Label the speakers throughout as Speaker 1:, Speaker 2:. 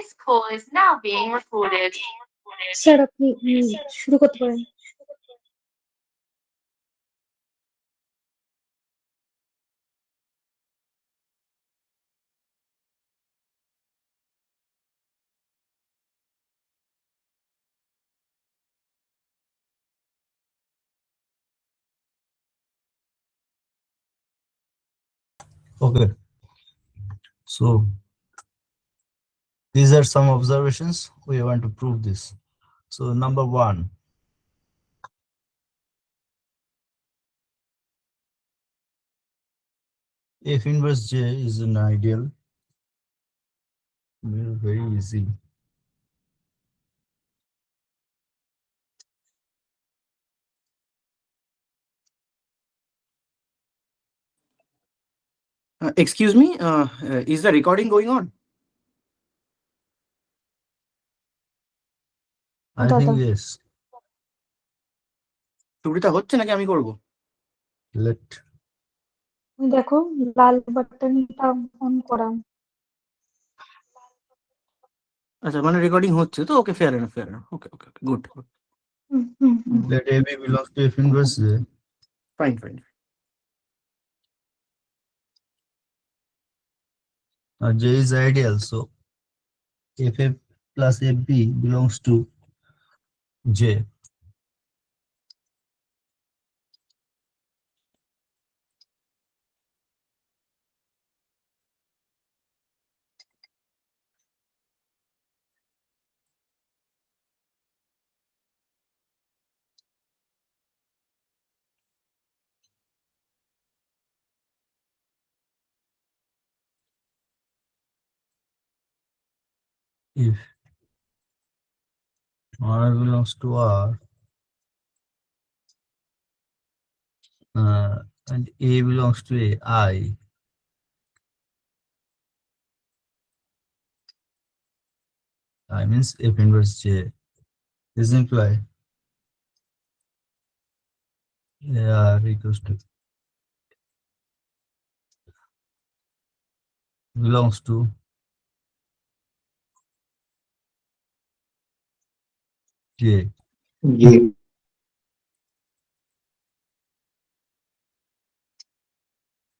Speaker 1: This call is now being recorded.
Speaker 2: Sir আপনি শুরু করতে পারেন।
Speaker 3: Okay, so these are some observations. We want to prove this. So number one, if inverse J is an ideal, very easy.
Speaker 4: Excuse me, is the recording going on?
Speaker 3: I
Speaker 2: দাদা
Speaker 3: think yes.
Speaker 4: টুকরিটা হচ্ছে নাকি আমি করব?
Speaker 3: Let
Speaker 2: দেখো লাল বাটনটা on করা।
Speaker 4: আচ্ছা, মানে রেকর্ডিং হচ্ছে তো? Okay, fair enough, fair enough. Okay okay good,
Speaker 3: let AB belongs to F inverse J.
Speaker 4: Fine fine.
Speaker 3: J is ideal, so FF plus FB belongs to J. If R belongs to R and A belongs to A, I means F inverse J is imply R equals to belongs to J.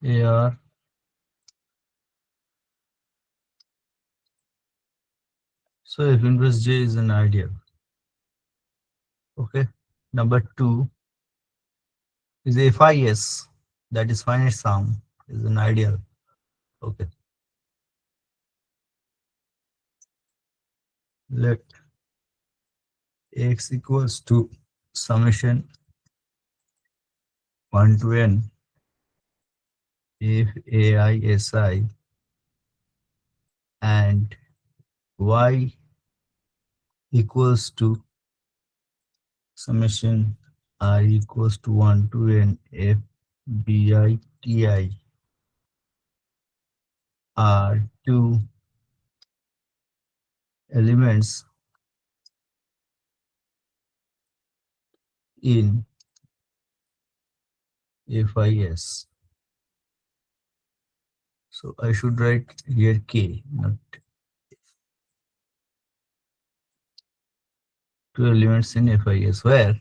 Speaker 3: AR so F inverse J is an ideal. Okay. Number two is FIS, that is finite sum, is an ideal. Okay. Let X equals to summation 1 to N if AISI and Y equals to summation I equals to 1 to N if BITI are two elements in FIS. So I should write here K, not two elements in FIS, where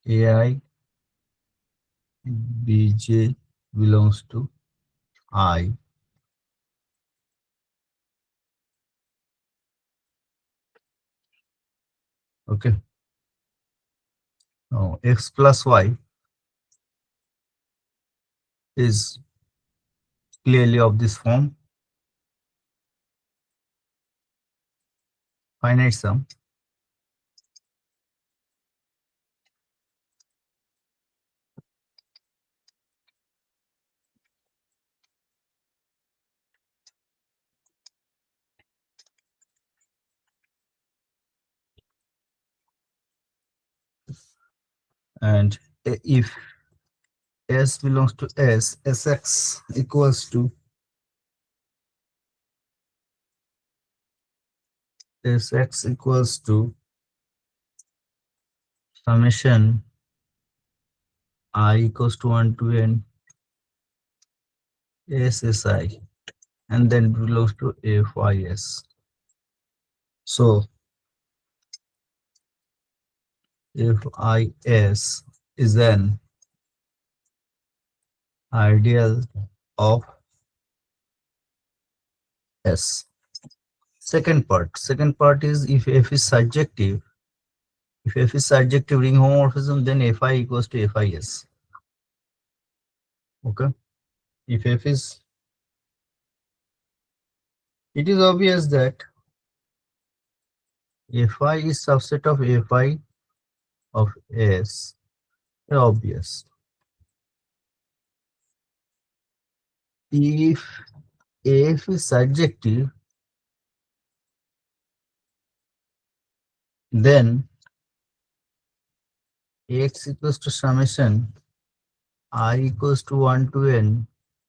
Speaker 3: AI BJ belongs to I. Okay. Now X plus Y is clearly of this form, finite sum and if S belongs to S, Sx equals to Sx equals to summation I equals to 1 to n SSI, and then belongs to FIS. So FIS is an ideal of S. Second part is if F is surjective. If F is surjective ring homomorphism, then Fi equals to FIS. Okay. If F is, it is obvious that Fi is subset of Fi of S. Obvious. If F is surjective, then X equals to summation I equals to 1 to n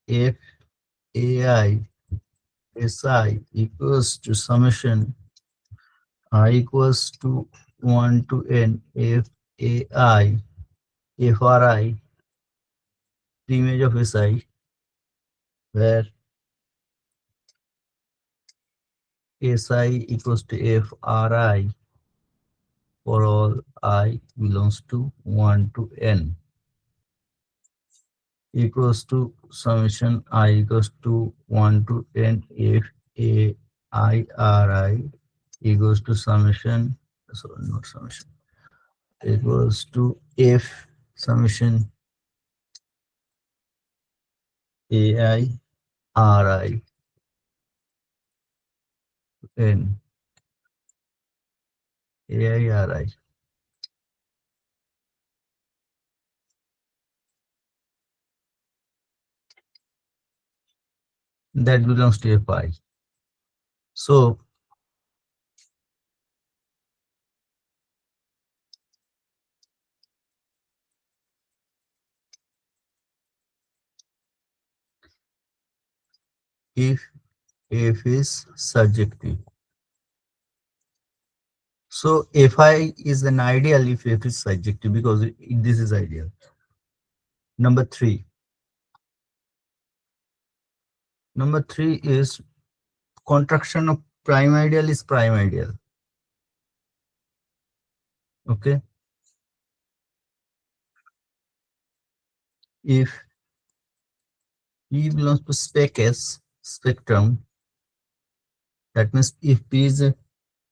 Speaker 3: F AI Si equals to summation I equals to 1 to n F AI FRI, the image of Si, where Si equals to FRI for all I belongs to 1 to n, equals to summation I equals to 1 to n F A I R I equals to summation, sorry, not summation, equals to F summation A I R I n A I R I. That belongs to Fi. So if F is surjective, so Fi is an ideal if F is surjective, because this is ideal. Number three is contraction of prime ideal is prime ideal. Okay. If P belongs to spec S spectrum, that means if P is a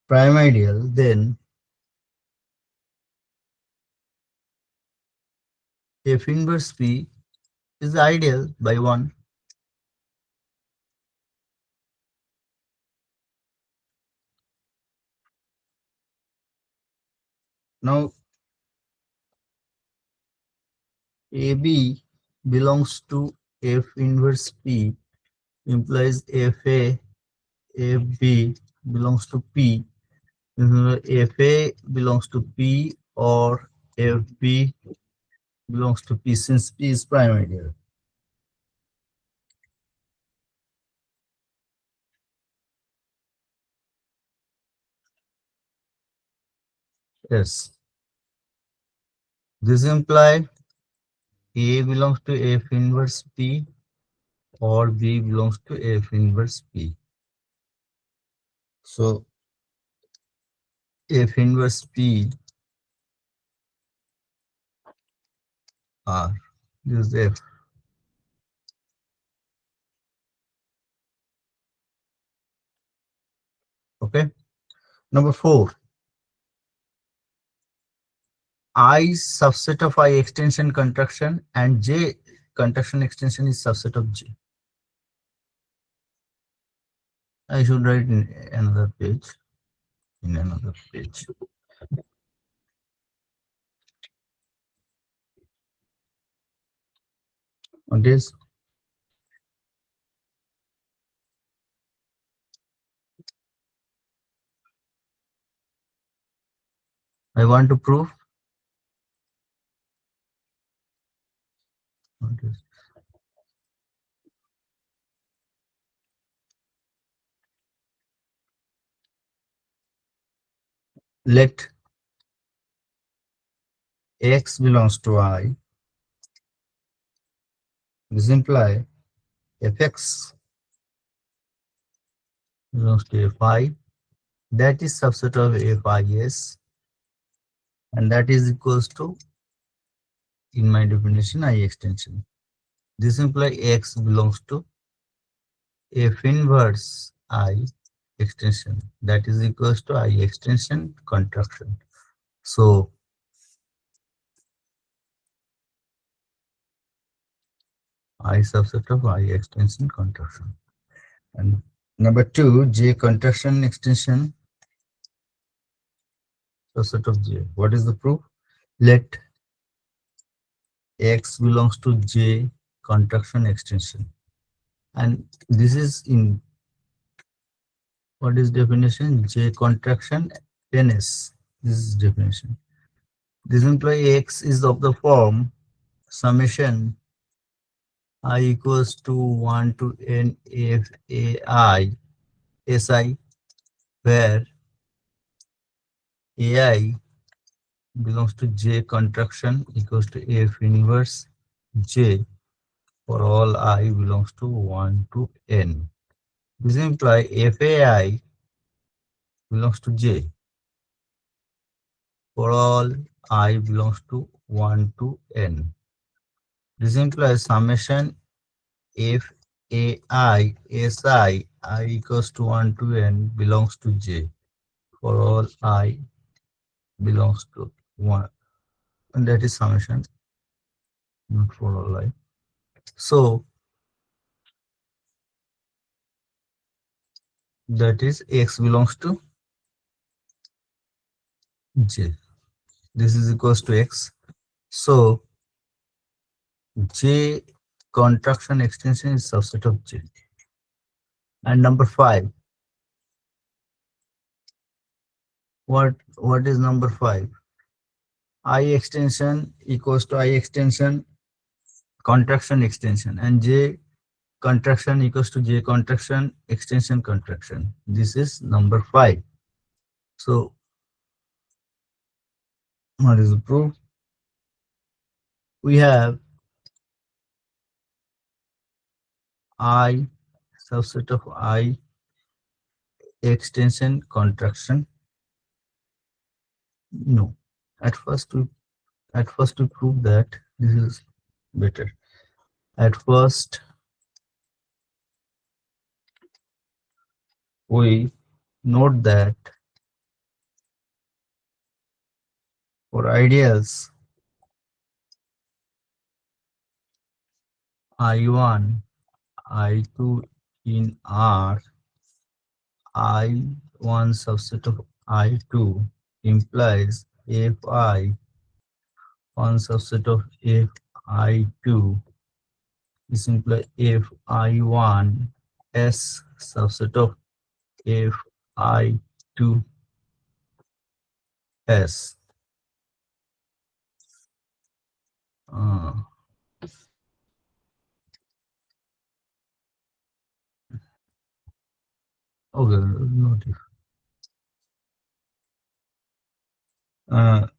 Speaker 3: prime ideal, then F inverse P is ideal by 1. Now AB belongs to F inverse P implies FA FB belongs to P. FA belongs to P or FB belongs to P, since P is prime ideal. Yes. This implies A belongs to F inverse P or B belongs to F inverse P. So F inverse P R, this is F. Okay. Number 4. I subset of I extension contraction and J contraction extension is subset of J. I should write in another page. On this, I want to prove on this. Let X belongs to I This implies fx belongs to fi, that is subset of fis, and that is equals to, in my definition, I extension. This implies x belongs to f inverse I extension, that is equals to I extension contraction. So I subset of I extension contraction. And number 2, J contraction extension subset of J. What is the proof? Let X belongs to J contraction extension. And this is in, what is definition? J contraction NS. This is definition. This implies X is of the form summation I equals to 1 to n f a I s I, where ai belongs to J contraction equals to f inverse J for all I belongs to 1 to n. This implies fai belongs to J for all I belongs to 1 to n. This implies summation fai si I equals to 1 to n belongs to J for all I belongs to 1, and that is summation, not for all I. So that is x belongs to J. This is equals to x. So J contraction extension is subset of J. And number 5. What is number 5? I extension equals to I extension contraction extension, and J contraction equals to J contraction extension contraction. This is number 5. So what is the proof? We have I subset of I extension contraction. No, at first we prove that this is better. At first we note that for ideals I1, I2 in R, I1 subset of I2 implies Fi one subset of Fi2 is implies Fi1 S subset of Fi2 S. Okay, not if.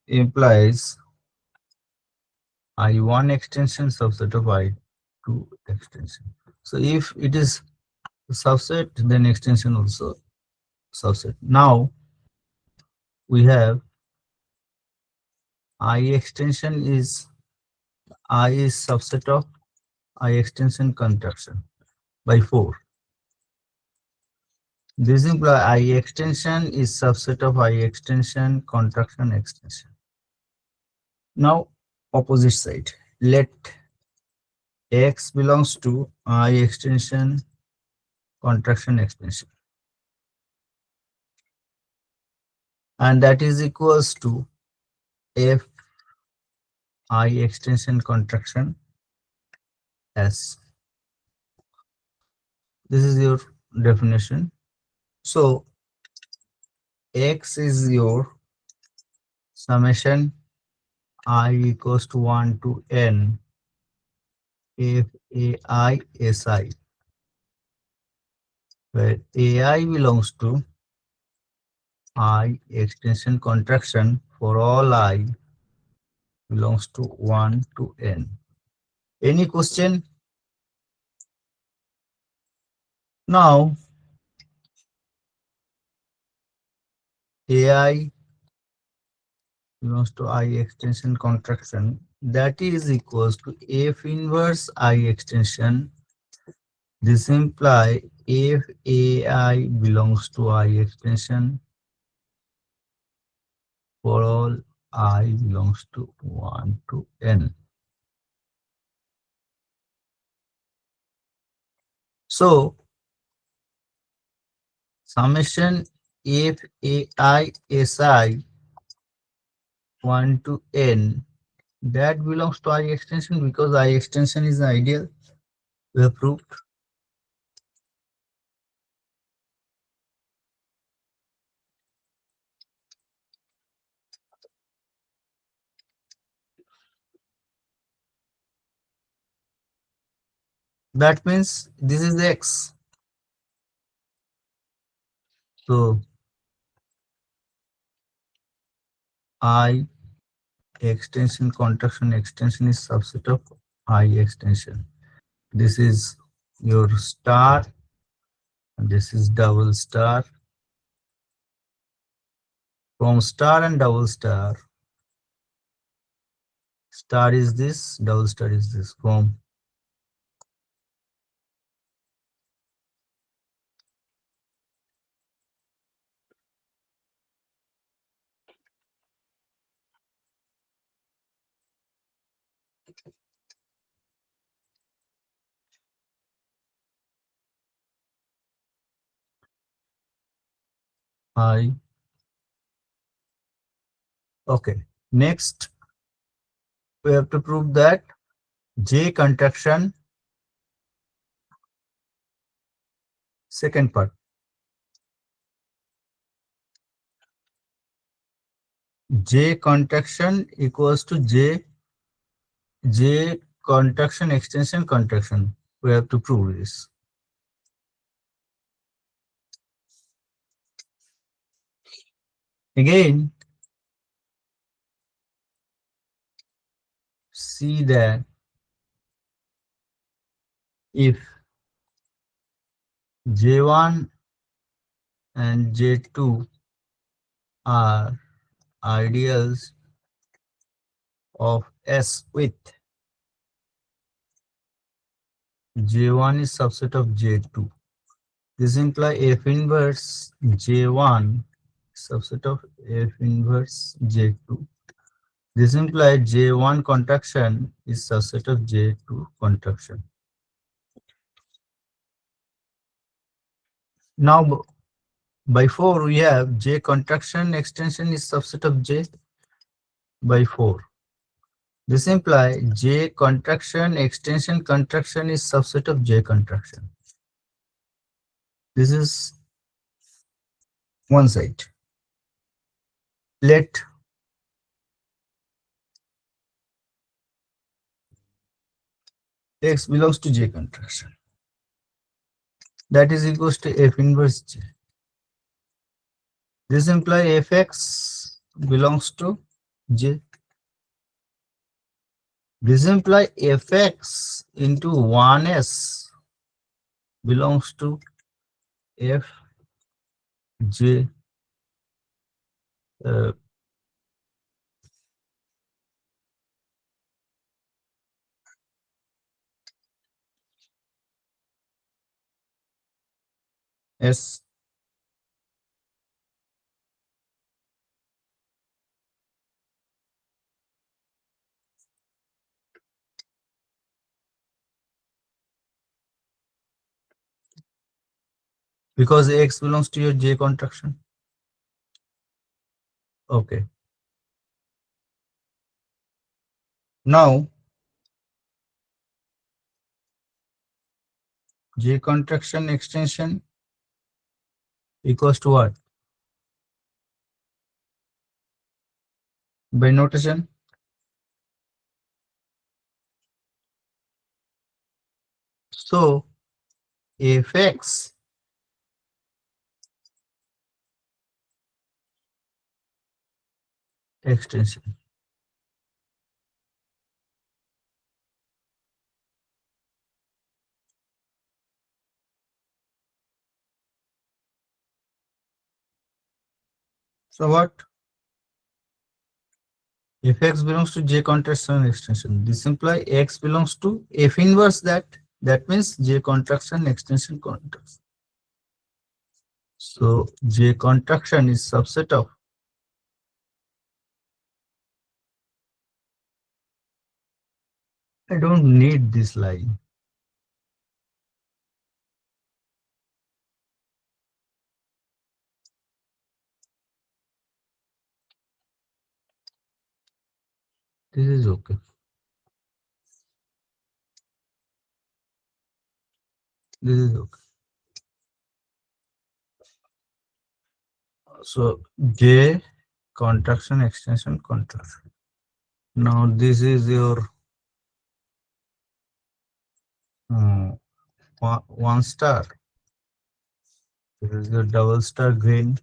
Speaker 3: Implies I1 extension subset of I2 extension. So if it is subset, then extension also subset. Now we have I extension is I is subset of I extension contraction by 4. This implies I extension is subset of I extension contraction extension. Now opposite side, let X belongs to I extension contraction extension, and that is equals to F I extension contraction S. This is your definition. So X is your summation I equals to 1 to n F AI SI, where AI belongs to I extension contraction for all I belongs to 1 to n. Any question? Now AI belongs to I extension contraction, that is equals to F inverse I extension. This implies if AI belongs to I extension for all I belongs to 1 to n. So summation if AI Si 1 to n, that belongs to I extension because I extension is ideal. We have proved. That means this is X. So I extension contraction extension is subset of I extension. This is your star, and this is double star. From star and double star, star is this, double star is this. From I. Okay. Next, we have to prove that J contraction, second part. J contraction equals to J contraction extension contraction. We have to prove this. Again, see that if J1 and J2 are ideals of S with J1 is subset of J2. This implies F inverse J1 subset of F inverse J2. This implies J1 contraction is subset of J2 contraction. Now by 4 we have J contraction extension is subset of J by 4. This implies J contraction extension contraction is subset of J contraction. This is one side. Let X belongs to J contraction. That is equals to F inverse J. This implies Fx belongs to J. This implies Fx into 1s belongs to F J. S. Because X belongs to your J contraction. Okay. Now J contraction extension equals to what? By notation, so Fx extension So what? If X belongs to J contraction extension, this implies X belongs to F inverse that. That means J contraction extension contraction. So J contraction is subset of. I don't need this line. This is okay. This is okay. So J contraction extension contraction. Now this is your one star. This is your double star green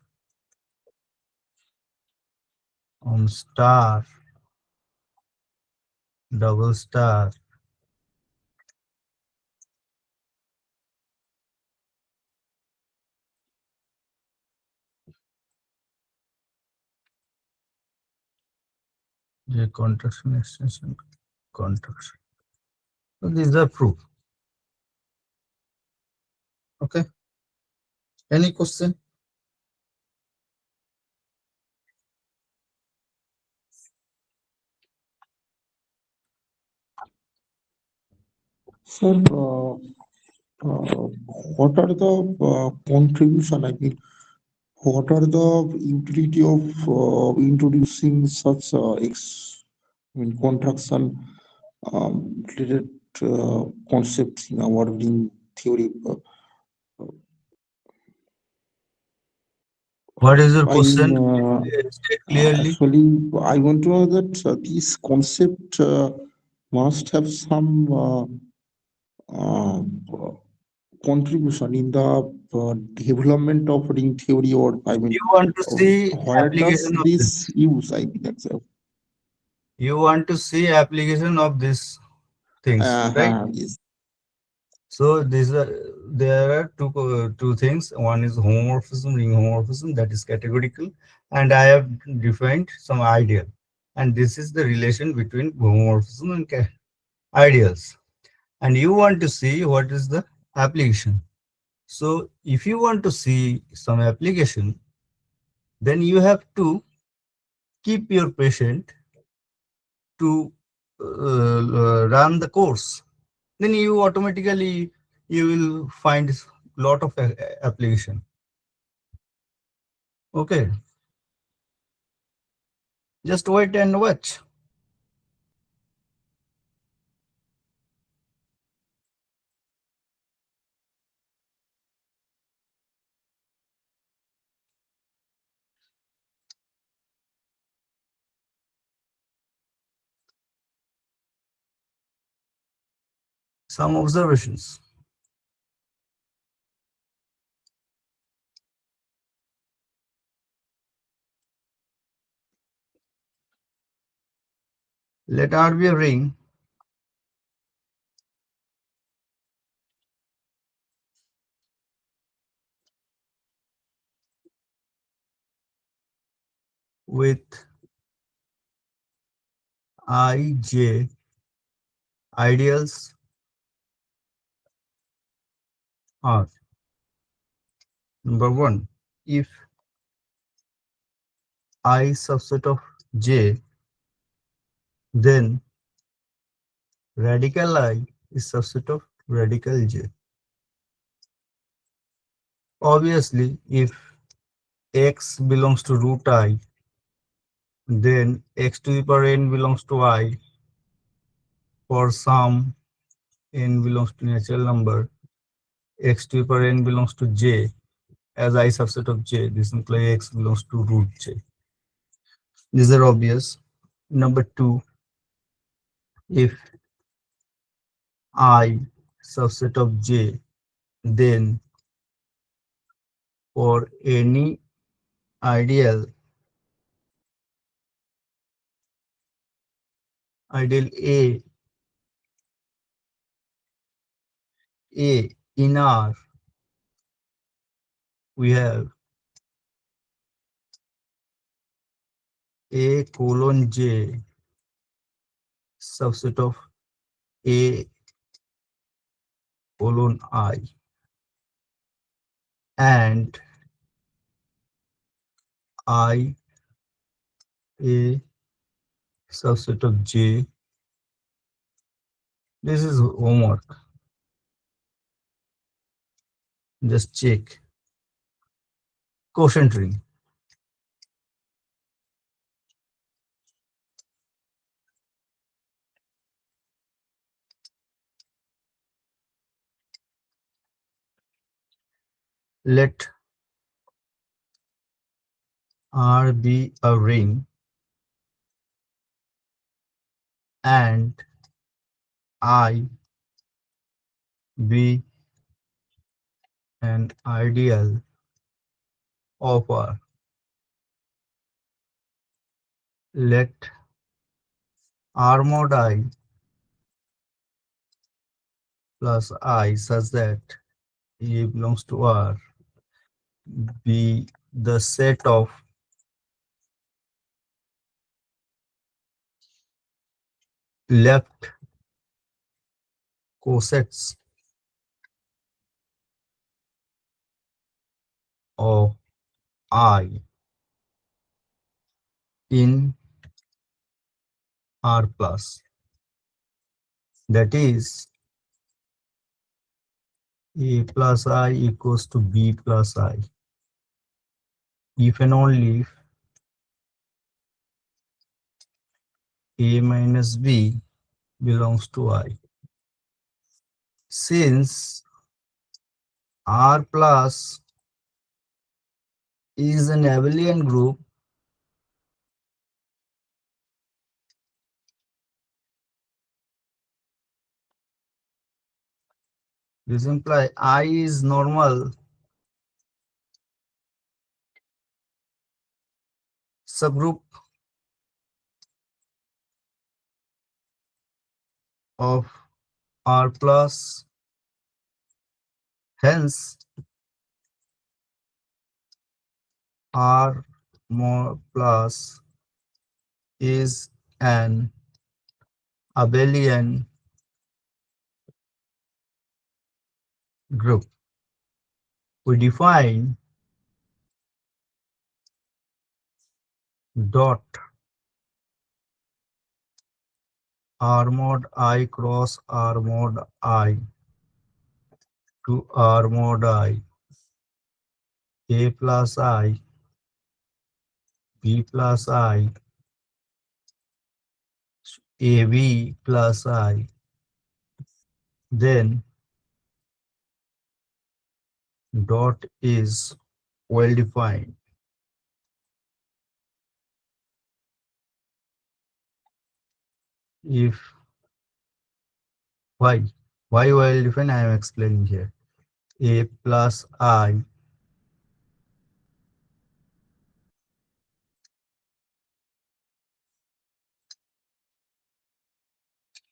Speaker 3: on star, double star. J contraction extension contraction. So these are proof. Okay. Any question?
Speaker 5: Sir, what are the contribution? I mean, what are the utility of introducing such contraction related concepts in our ring theory?
Speaker 3: What is your
Speaker 5: I mean,
Speaker 3: question? State clearly.
Speaker 5: actually, I want to know that this concept must have some uh, contribution in the development of ring theory, or I mean,
Speaker 3: You want to see
Speaker 5: where does
Speaker 3: application of
Speaker 5: this
Speaker 3: this.
Speaker 5: use? I mean, actually,
Speaker 3: You want to see application of these things, right?
Speaker 5: yes.
Speaker 3: So these are there are two things. One is homomorphism, ring homomorphism, that is categorical, and I have defined some ideal, and this is the relation between homomorphism and ideals. And you want to see what is the application. So if you want to see some application, then you have to keep your patient to run the course. Then you automatically you will find lot of application. Okay, just wait and watch. Some observations. Let R be a ring with IJ ideals R. Number one, if I subset of J, then radical I is subset of radical J. Obviously, if X belongs to root I, then X to the power N belongs to I. For some N belongs to natural number, X to the power N belongs to J. As I subset of J, this implies X belongs to root J. These are obvious. Number two, if I subset of J, then for any ideal A in R, we have A colon J subset of A colon I and I A subset of J. This is homework. Just check. Quotient ring. Let R be a ring and I be an ideal of R. Let R mod I plus I such that A belongs to R be the set of left cosets of I in R plus. That is, A plus I equals to B plus I. If and only if A minus B belongs to I. Since R plus is an abelian group, this implies I is normal subgroup of R plus. Hence, R more plus is an abelian group. We define dot R mod I cross R mod I to R mod I, A plus I, B plus I, AB plus I. Then dot is well defined. If why well defined, I am explaining here. A plus I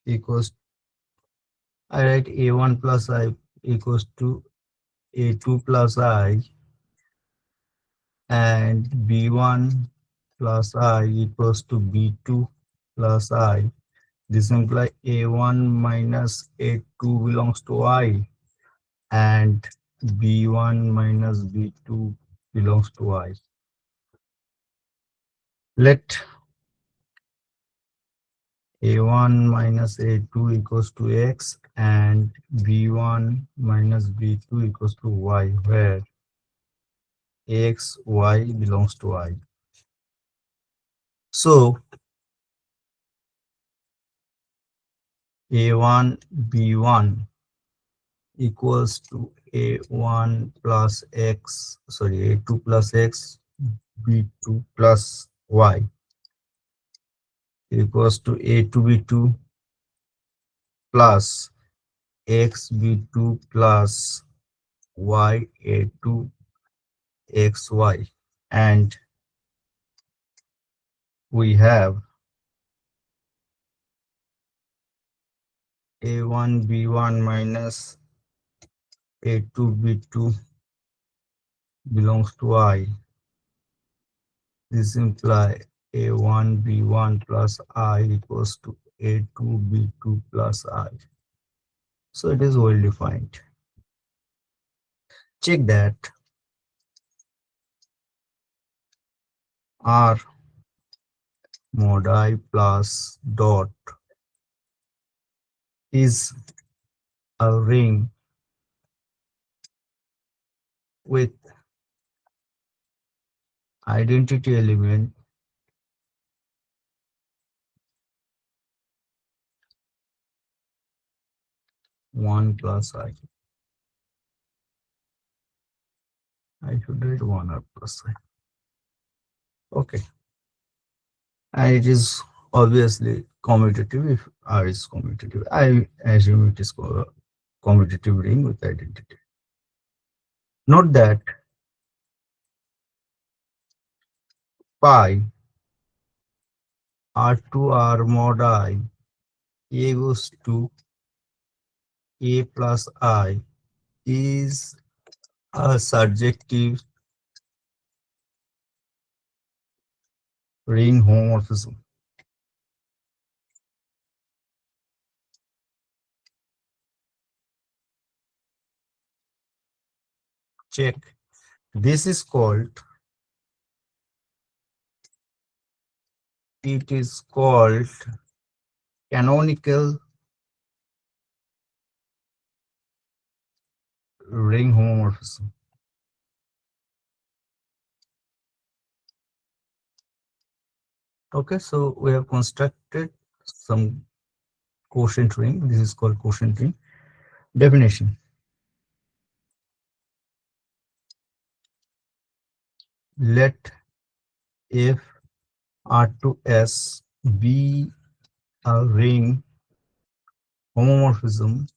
Speaker 3: equals, I write A1 plus I equals to A2 plus I and B1 plus I equals to B2 plus I. This implies A1 minus A2 belongs to I and B1 minus B2 belongs to I. Let A1 minus A2 equals to X and B1 minus B2 equals to Y, where X, Y belongs to I. So A1 B1 equals to A1 plus X, sorry, A2 plus X, B2 plus Y equals to A2 B2 plus X B2 plus Y A2 XY, and we have A1 B1 minus A2 B2 belongs to I. This implies A1 B1 plus I equals to A2 B2 plus I. So it is well defined. Check that R mod I plus dot is a ring with identity element 1 plus I. I should write 1 or plus I. Okay. And it is obviously commutative if R is commutative. I assume it is commutative ring with identity. Note that pi R2 R mod I A goes to A plus I is a surjective ring homomorphism. Check. This is called, it is called canonical ring homomorphism. Okay, so we have constructed some quotient ring. This is called quotient ring. Definition. Let if R2S be a ring homomorphism,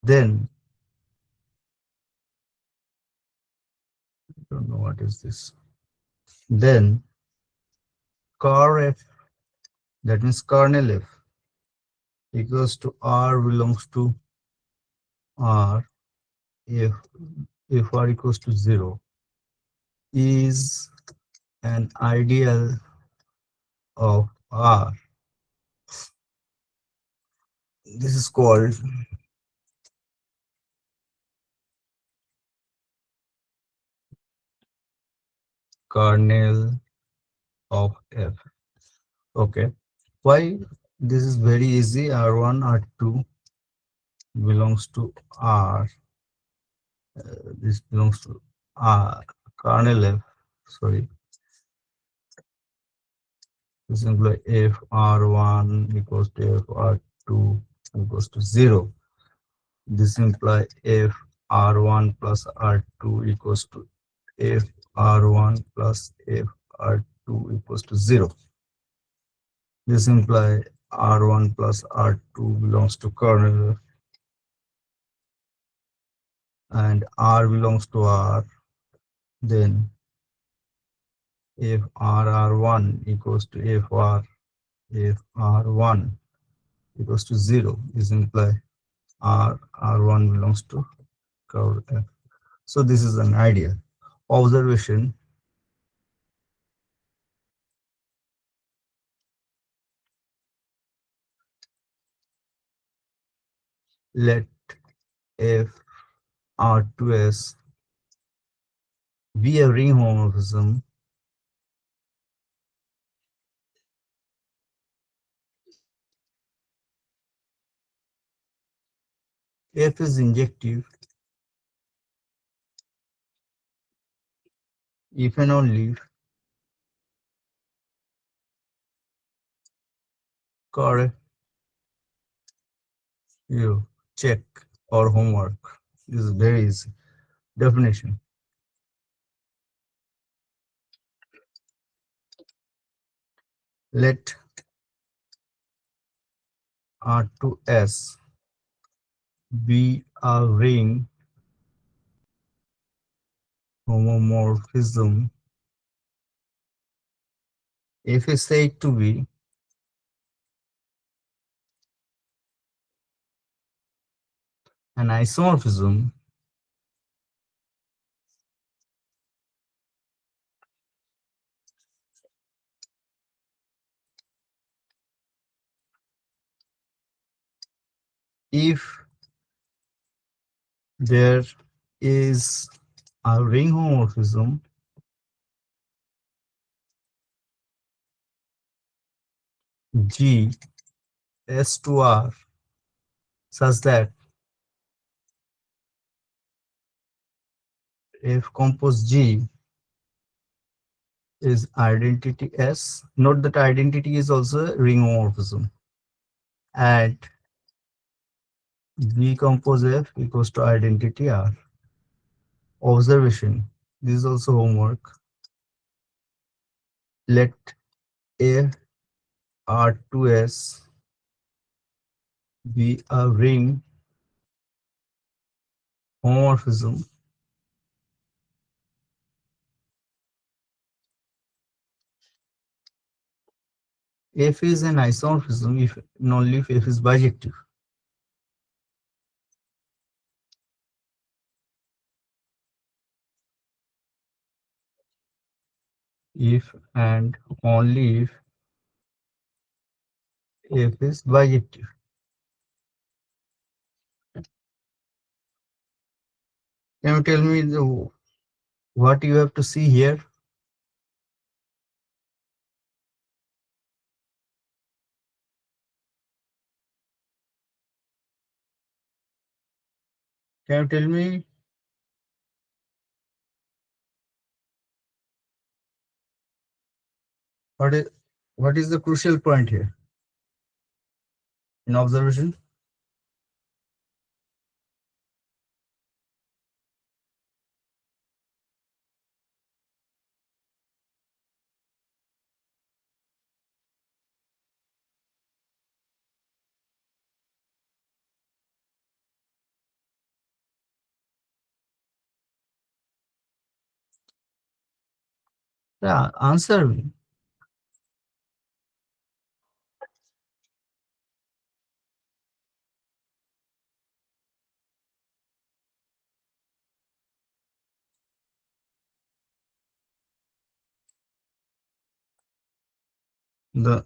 Speaker 3: then I don't know what is this. Then car F, that means kernel F, equals to R belongs to R if R equals to 0 is an ideal of R. This is called kernel of F. Okay. Why? This is very easy. R1, R2 belongs to R. This belongs to R. Kernel F. Sorry. This implies if R1 equals to if R2 equals to 0. This implies if R1 plus R2 equals to if R1 plus if R2 equals to 0. This implies R1 plus R2 belongs to kernel and R belongs to R. Then if R1 equals to if R1 equals to 0, this implies R1 belongs to curve F. So this is an ideal. Observation. Let F R2S be a ring homomorphism F is injective if and only if correct. You check or homework. This is very easy. Definition. Let R2S be a ring homomorphism if is said to be an isomorphism if there is a ring homomorphism G S to R such that F compose G is identity S. Note that identity is also a ring homomorphism. And G compose F equals to identity R. Observation. This is also homework. Let A R2S be a ring homomorphism F is an isomorphism if and only if F is bijective. If and only if F is bijective. Can you tell me what you have to see here? Can you tell me what is the crucial point here in observation? Yeah, answer me. The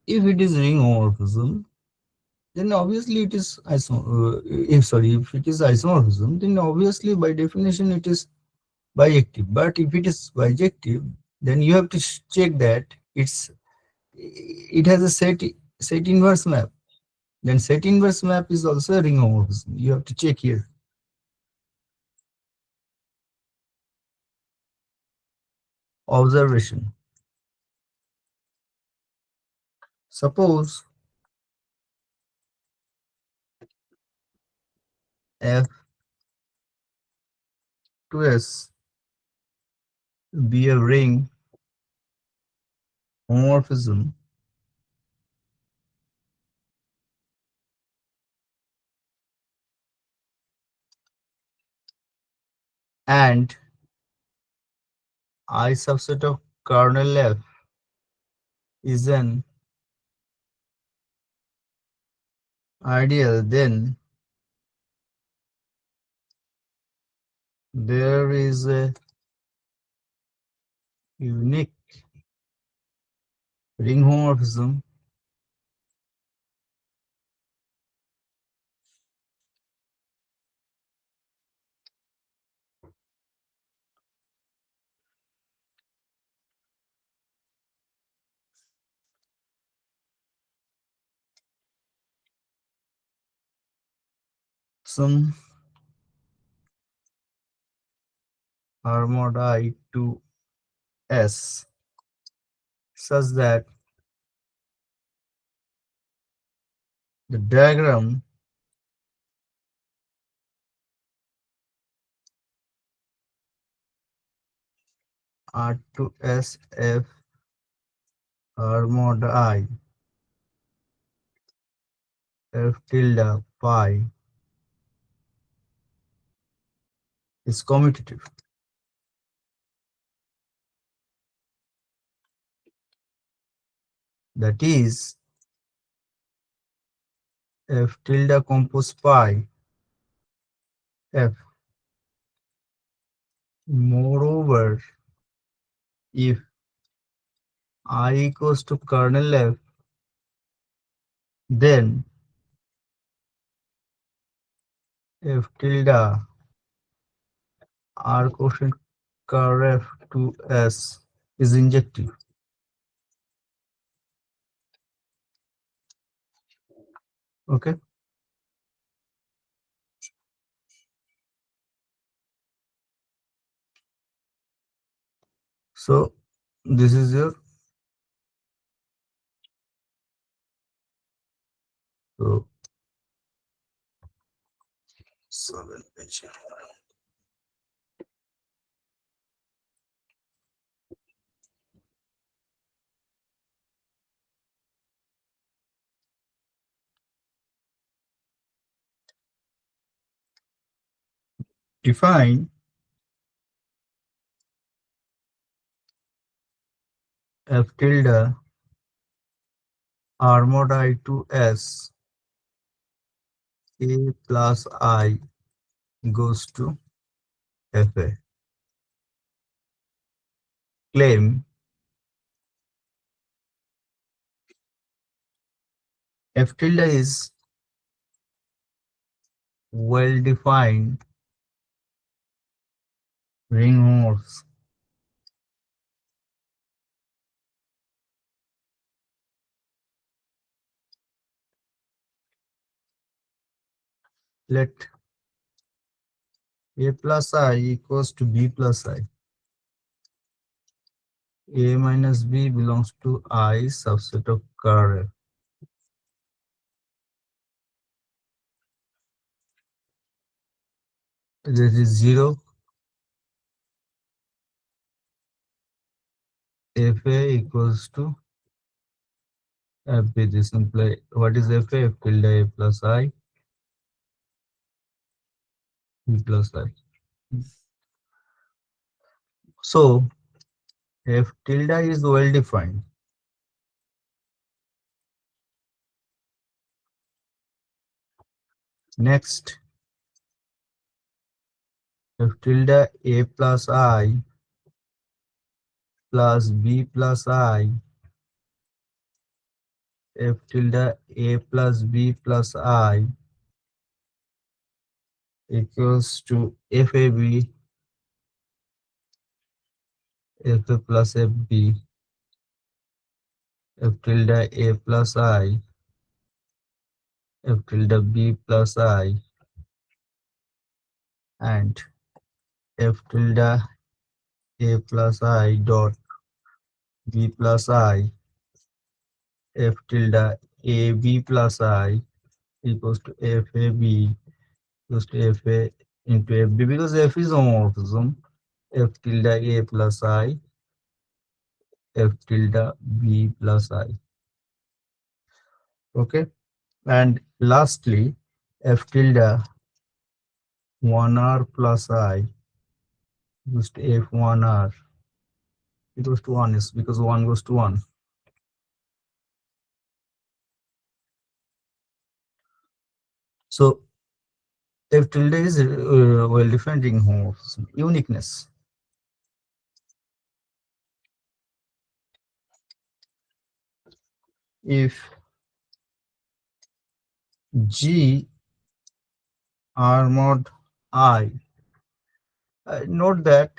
Speaker 3: if it is ring homomorphism, then obviously it is if it is isomorphism, then obviously by definition it is bijective. But if it is bijective, then you have to check that it has a set inverse map. Then set inverse map is also a ring homomorphism. You have to check here. Observation. Suppose F to S be a ring homomorphism and I subset of kernel F is an ideal, then there is a unique ring homomorphism some R mod I to S such that the diagram R to S F R mod I F tilde phi is commutative. That is F tilde compose phi F. Moreover, if I equals to kernel F then f tilde r quotient curve to s is injective. Okay. So this is your so 7 page. Define f tilde r mod I to s a plus I goes to fa. Claim f tilde is well-defined ring homomorphism. Let a plus I equals to b plus I. A minus b belongs to I subset of curve. That is 0. fa equals to fb. This implies what is fa? F tilde a plus I b plus I. So f tilde is well defined. Next, f tilde a plus I plus b plus I, f tilde a plus b plus I equals to fab, fa plus fb, f tilde a plus I, f tilde b plus I, and f tilde a plus I dot b plus I, f tilde a b plus I equals to fab equals to fa into fb, because f is homomorphism. F tilde a plus I, f tilde b plus I. Okay. And lastly, f tilde 1r plus I equals to f1r equals to 1 is because 1 goes to 1. So f tilde is well defined ring homomorphism. Uniqueness. If G R mod I, note that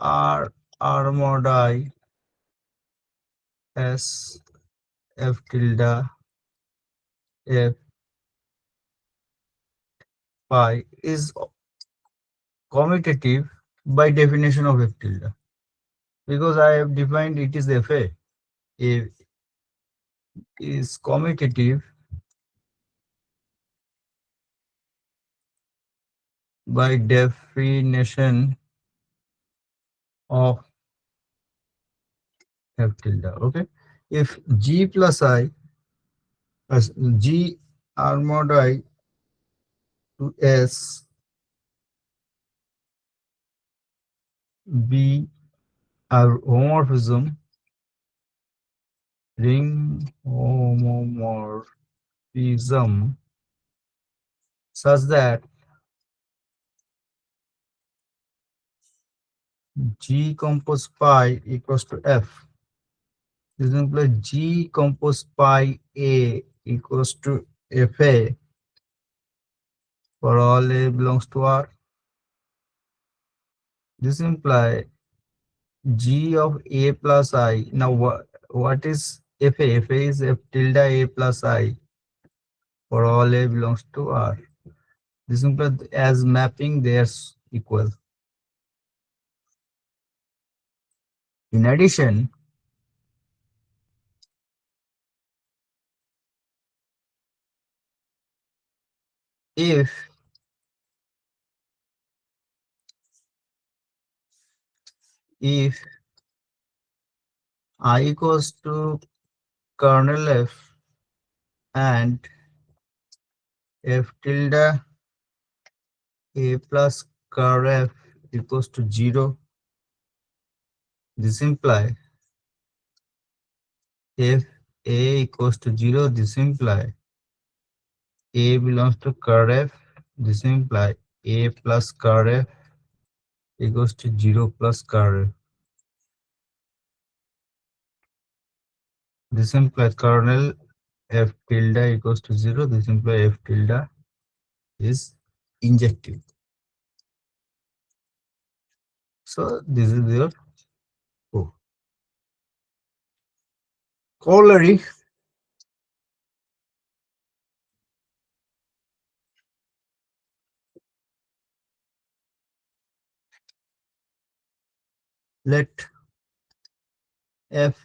Speaker 3: R mod I S f tilde f phi is commutative by definition of f tilde, because I have defined it is fa. If is commutative by definition of f tilde. Okay. If G plus I as G R mod I to S be a homomorphism, ring homomorphism, such that G compose phi equals to F, This implies G composed by A equals to FA for all A belongs to R. This implies G of A plus I. Now what is FA? FA is F tilde A plus I for all A belongs to R. This implies as mapping they are equal. In addition, if I equals to kernel F and F tilde A plus ker F equals to 0, this implies if A equals to 0, this implies A belongs to ker F, this implies A plus ker F equals to 0 plus ker F. This implies kernel F tilde equals to 0, this implies F tilde is injective. So this is your corollary. Let F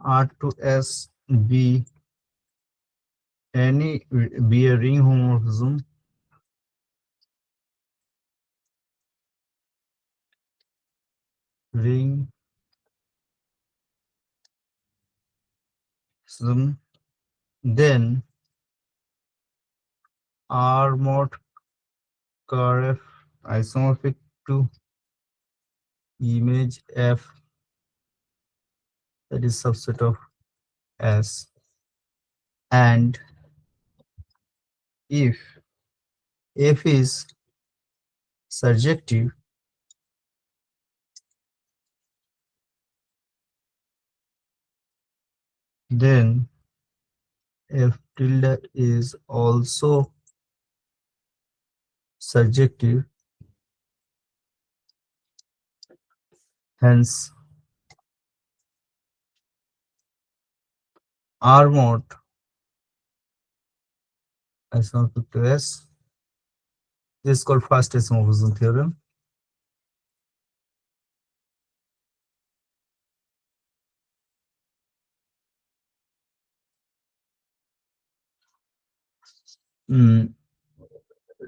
Speaker 3: R to S be a ring homomorphism then R mod ker F isomorphic to image F, that is subset of S, and if F is surjective, then F tilde is also surjective, hence R mod isomorphic to S. This is called first isomorphism theorem.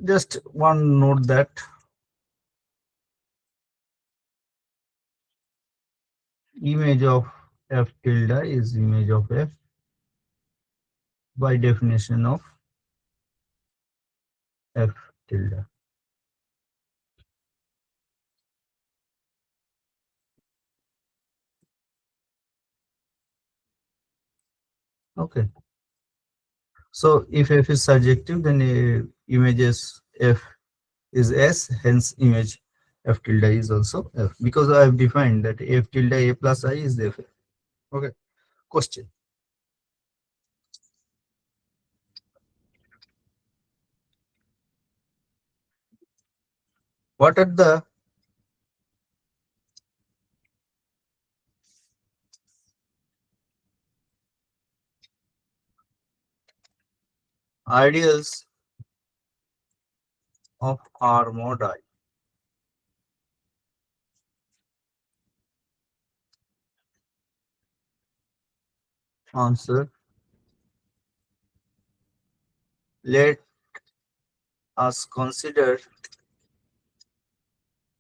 Speaker 3: Just one note that image of F tilde is image of F by definition of F tilde. Okay. So if F is surjective, then images F is S, hence image F tilde is also F, because I have defined that F tilde A plus I is the F. Okay. Question. What are the ideals of R mod I? Answer. Let us consider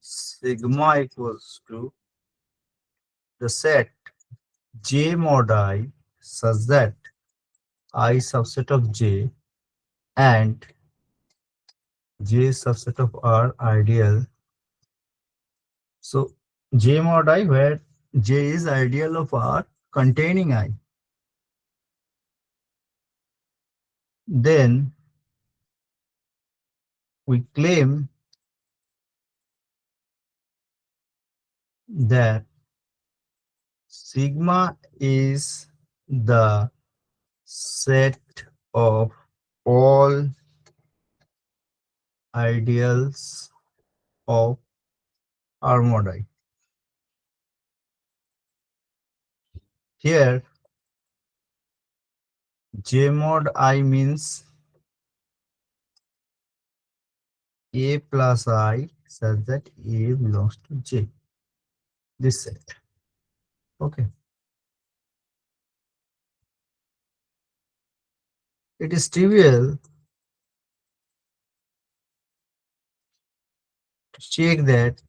Speaker 3: sigma equals to the set J mod I such that I subset of J and J subset of R ideal. So J mod I where J is ideal of R containing I. Then we claim that Sigma is the set of all ideals of R mod I. Here, J mod I means A plus I such that A belongs to J. This set. Okay. It is trivial to check that,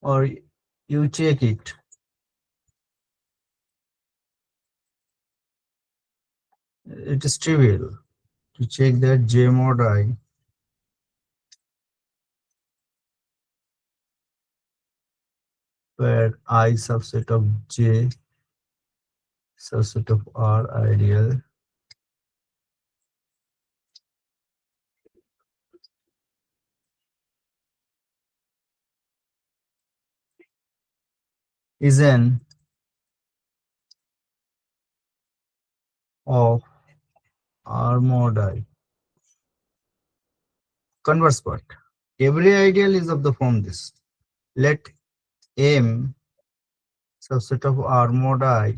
Speaker 3: or you check it. It is trivial to check that J mod I where I subset of J subset of R ideal is an of R mod I. Converse part. Every ideal is of the form this. Let M subset of R mod I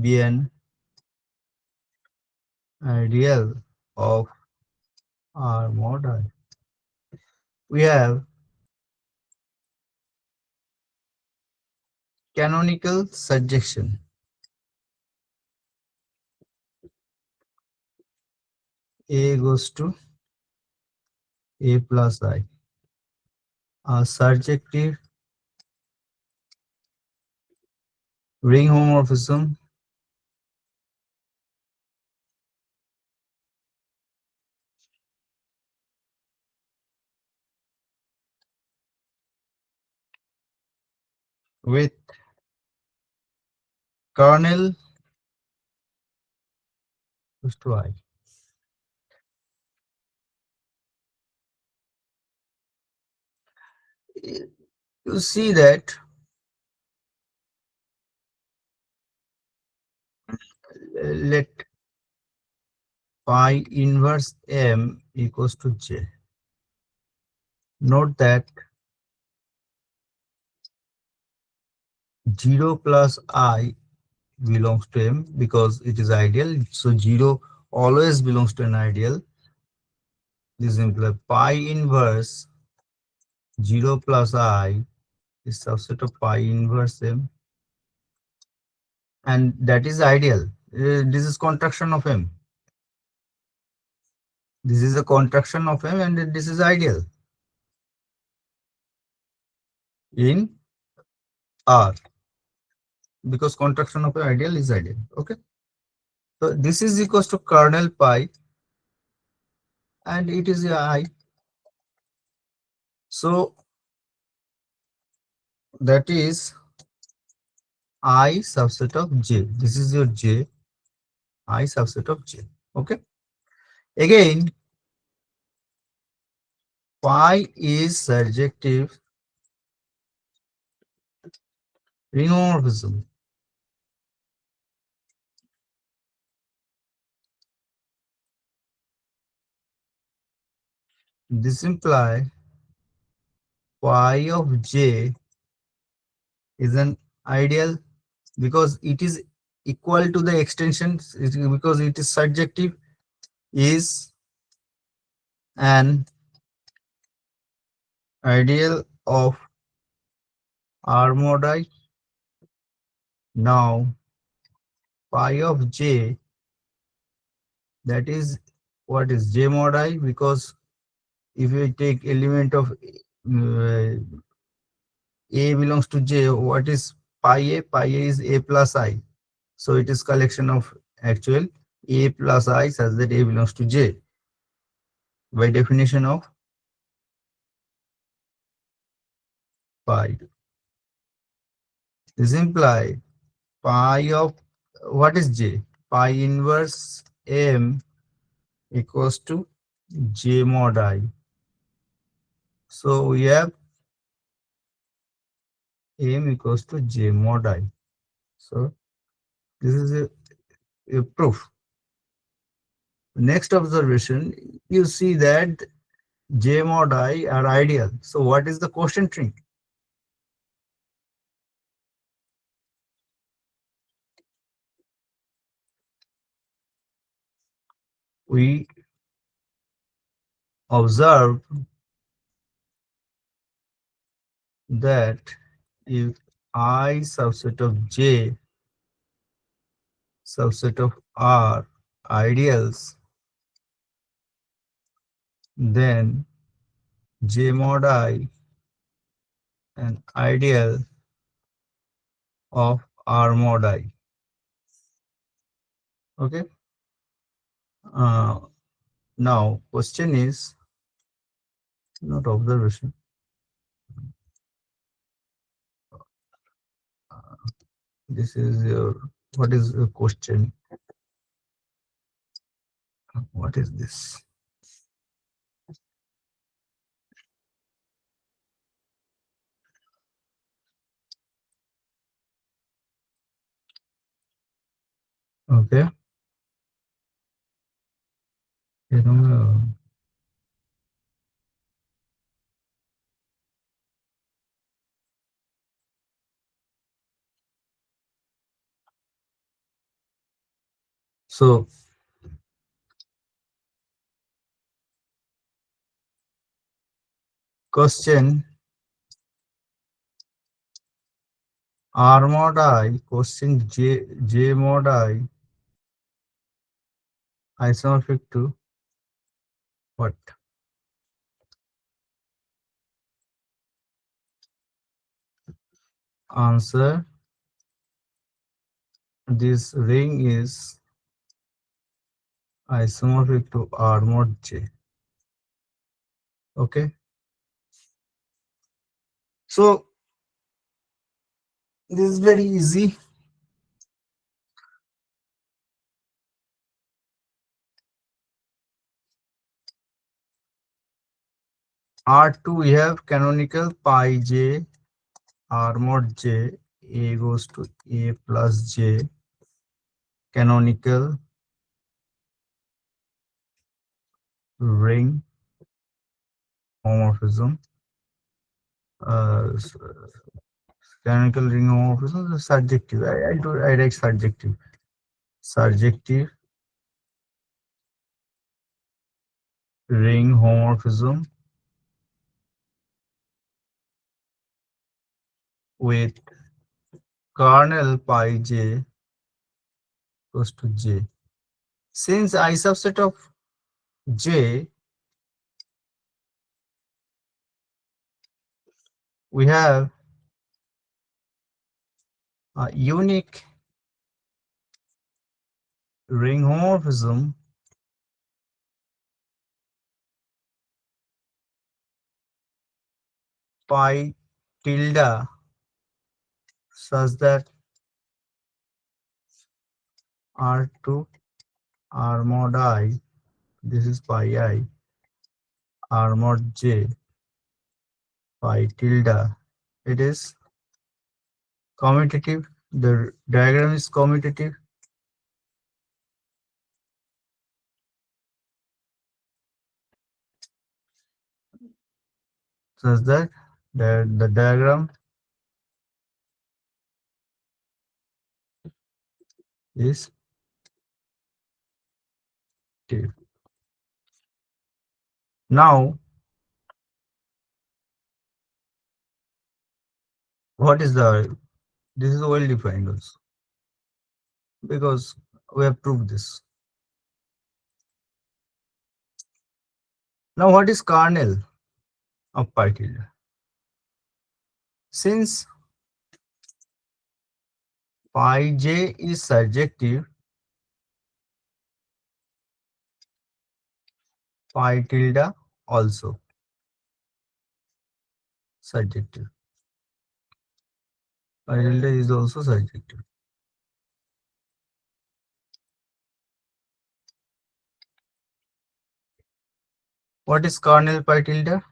Speaker 3: be an ideal of R mod I. We have canonical surjection. A goes to A plus I. A surjective ring homomorphism with kernel goes to I. You see that let pi inverse M equals to J. Note that 0 plus I belongs to M because it is ideal. So 0 always belongs to an ideal. This implies pi inverse 0 plus I is subset of pi inverse M, and that is ideal. This is contraction of M. This is a contraction of M, and this is ideal in R because contraction of an ideal is ideal. Okay. So this is equals to kernel pi, and it is I. So that is I subset of J. This is your J, I subset of J. Okay. Again, pi is surjective ring homomorphism. This implies pi of J is an ideal because it is equal to the extension, because it is surjective, is an ideal of R mod I. Now pi of J, that is what is J mod I, because if you take element of A belongs to J, what is pi A? Pi A is A plus I. So it is collection of actual A plus I such that A belongs to J by definition of pi. This implies pi of what is J? Pi inverse M equals to J mod I. So we have M equals to J mod I. So this is a proof. Next observation, you see that J mod I are ideal. So what is the quotient ring? We observe that if I subset of J subset of R ideals, then J mod I an ideal of R mod I. Okay. Now question is not observation. This is your, what is the question? What is this? Okay. I don't know. So question R mod I, question J mod I isomorphic to what? Answer, this ring is isomorphic to R mod J. Okay. So this is very easy. R2 we have canonical pi J R mod J, A goes to A plus J, canonical ring homomorphism. S- Canonical ring homomorphism is subjective. I write subjective. Surjective ring homomorphism with kernel pi J goes to J. Since I subset of J, we have a unique ring homomorphism pi tilde such that R2 R mod I, this is pi I, R mod J, pi tilde. It is commutative. The diagram is commutative. Such that the diagram is active. Now, what is the, this is well defined also, because we have proved this. Now, what is kernel of pi tilde? Since pi j is surjective, pi tilde also surjective. Pi tilde is also surjective. What is kernel pi tilde?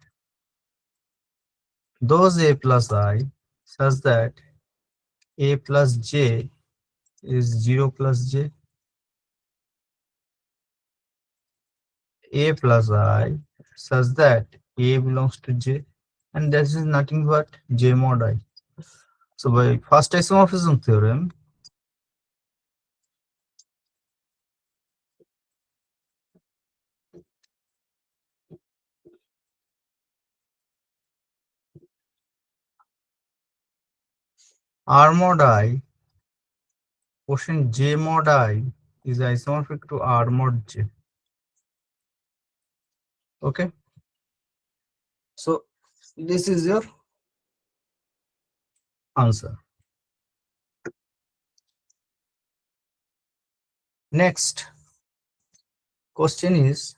Speaker 3: Those A plus I such that A plus J is 0 plus J, A plus I such that A belongs to J, and this is nothing but J mod I. So by first isomorphism theorem, R mod I quotient J mod I is isomorphic to R mod J. Okay. So this is your answer. Next question is,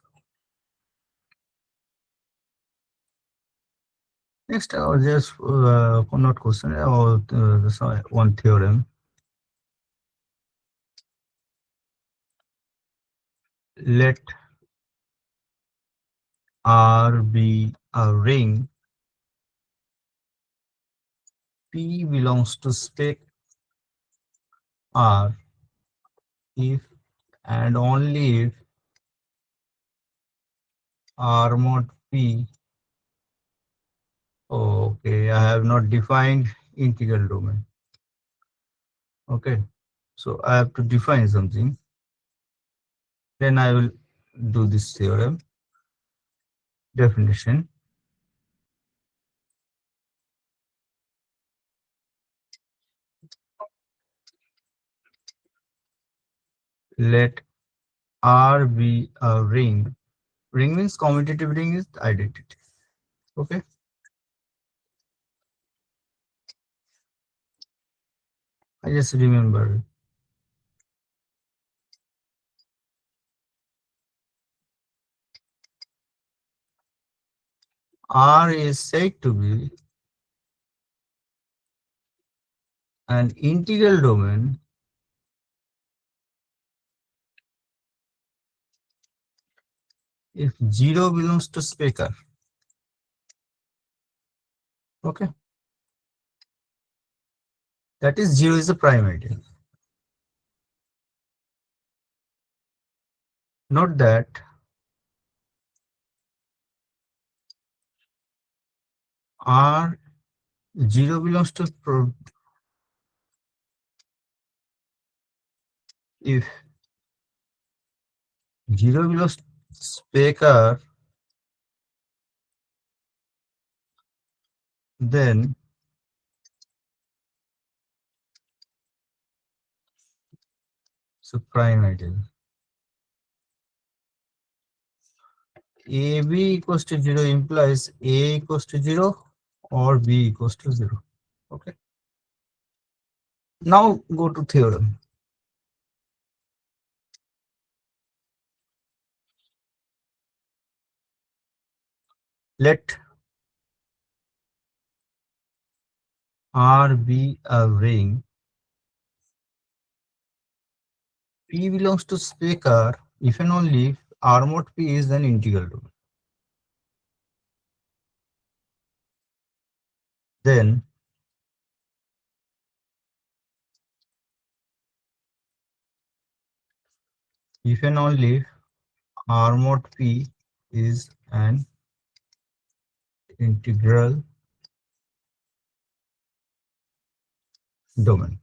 Speaker 3: next just not question, sorry, one theorem. Let R be a ring, P belongs to spec R if and only if R mod P. Okay, I have not defined integral domain. Okay, so I have to define something. Then I will do this theorem. Definition. Let R be a ring. Ring means commutative ring is identity. Okay. I just remember. R is said to be an integral domain if 0 belongs to spec R. Okay. That is 0 is a prime ideal. Note that R 0 belongs to if 0 belongs to spec R, then it's a prime ideal. AB equals to 0 implies A equals to 0 or B equals to 0. Okay. Now go to theorem. Let R be a ring. P belongs to spec R if and only if R mod P is an integral domain. Then if and only if R mod P is an integral domain.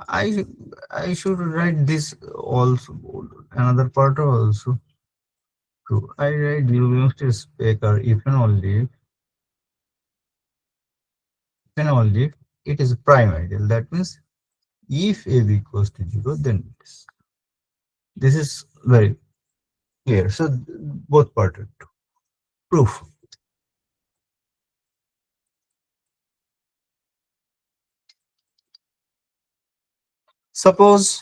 Speaker 3: I should write this also, another part also. True. I write 0 belongs to spec R if and only if it is a prime ideal. That means if AB equals to 0, then this is very clear. So both part are true. Proof. Suppose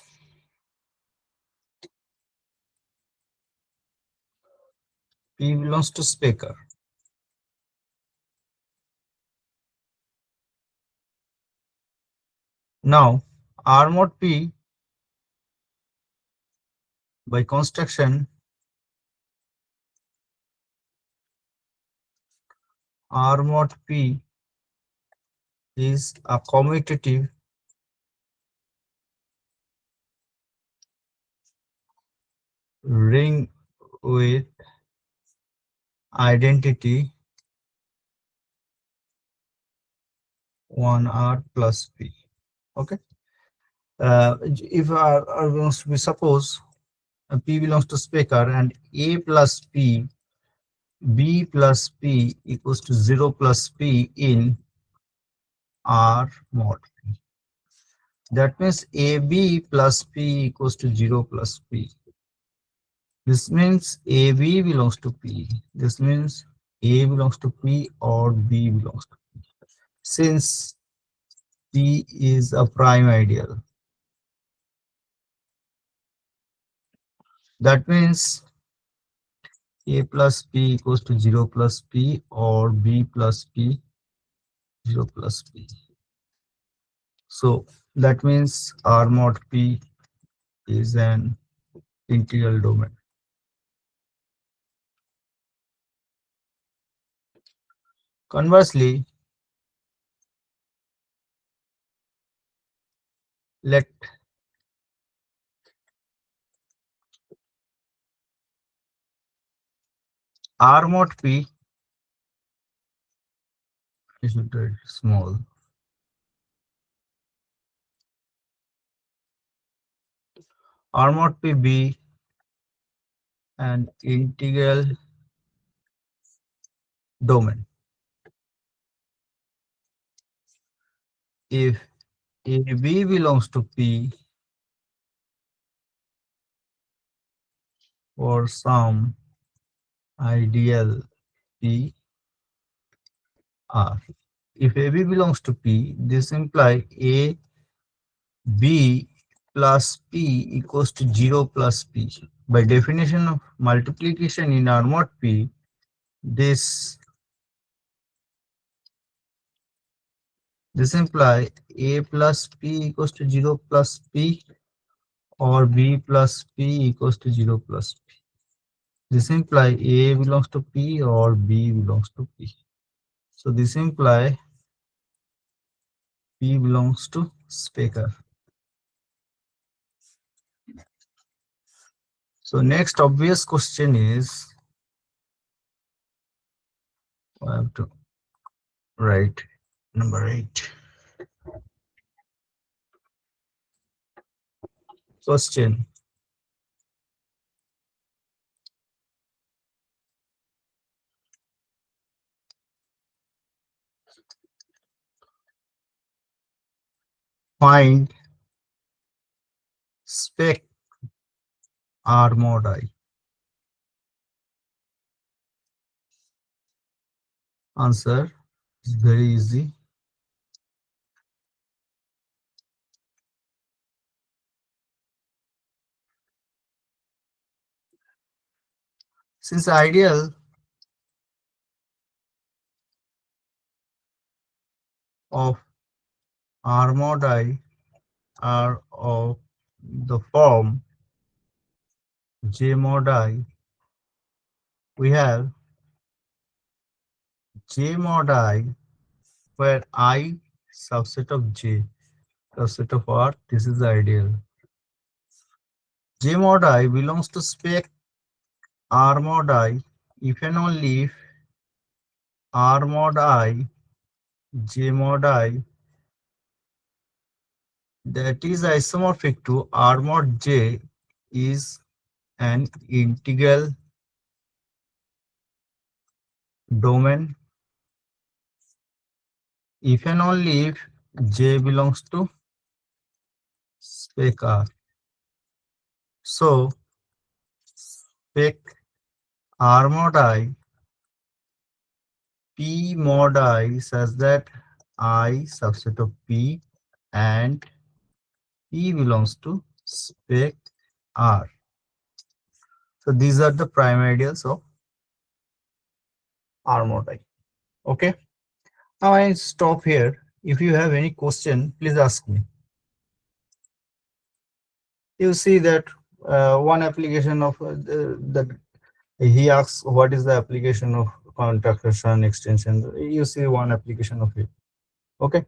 Speaker 3: P belongs to spec R. Now R mod P by construction, R mod P is a commutative ring with identity 1R plus P. Okay. If R belongs to be, suppose P belongs to speaker and A plus P, B plus P equals to 0 plus P in R mod P. That means AB plus P equals to 0 plus P. This means AB belongs to P. This means A belongs to P or B belongs to P. Since P is a prime ideal, that means A plus P equals to 0 plus P or B plus P 0 plus P. So that means R mod P is an integral domain. Conversely, let R mod P, I should write small, R mod P be an integral domain. If AB belongs to P for some ideal P R. If AB belongs to P, this implies A B plus P equals to 0 plus P. By definition of multiplication in R mod P, this implies A plus P equals to 0 plus P or B plus P equals to 0 plus P. This implies A belongs to P or B belongs to P. So this implies P belongs to speaker. So next obvious question is, I have to write number 8. Question: find spec R mod I. Answer is very easy. Since ideal of R mod I are of the form J mod I, we have J mod I where I subset of J, subset of R, this is the ideal. J mod I belongs to spec R mod I if and only if R mod I, J mod I, that is isomorphic to R mod J is an integral domain if and only if J belongs to spec R. So spec R mod I, P mod I such that I subset of P and P belongs to spec R. So these are the prime ideals of R mod I. Okay. Now I stop here. If you have any question, please ask me. you see that one application of that he asks what is the application of contraction extension. You see one application of it. Okay.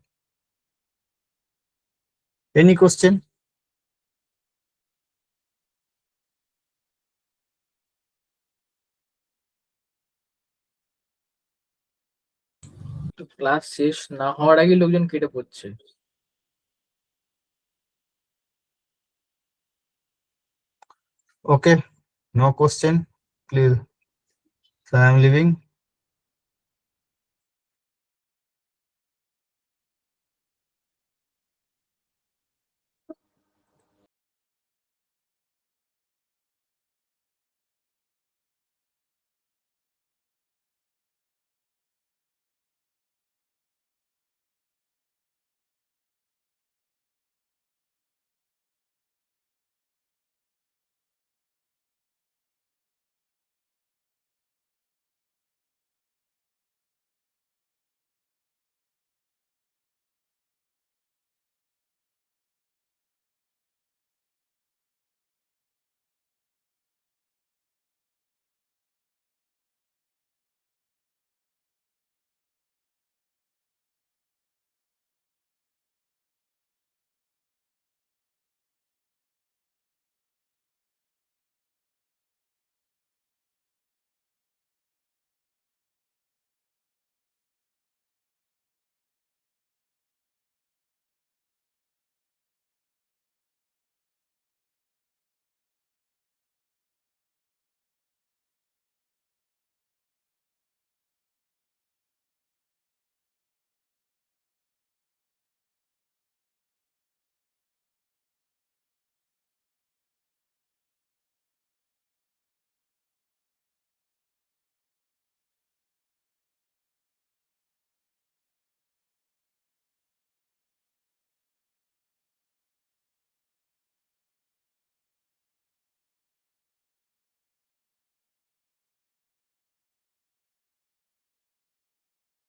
Speaker 3: Any question?
Speaker 6: তো class শেষ না হওয়ার আগে লোকজন কেটে পড়ছে।
Speaker 3: Okay, no question, please. So I am leaving.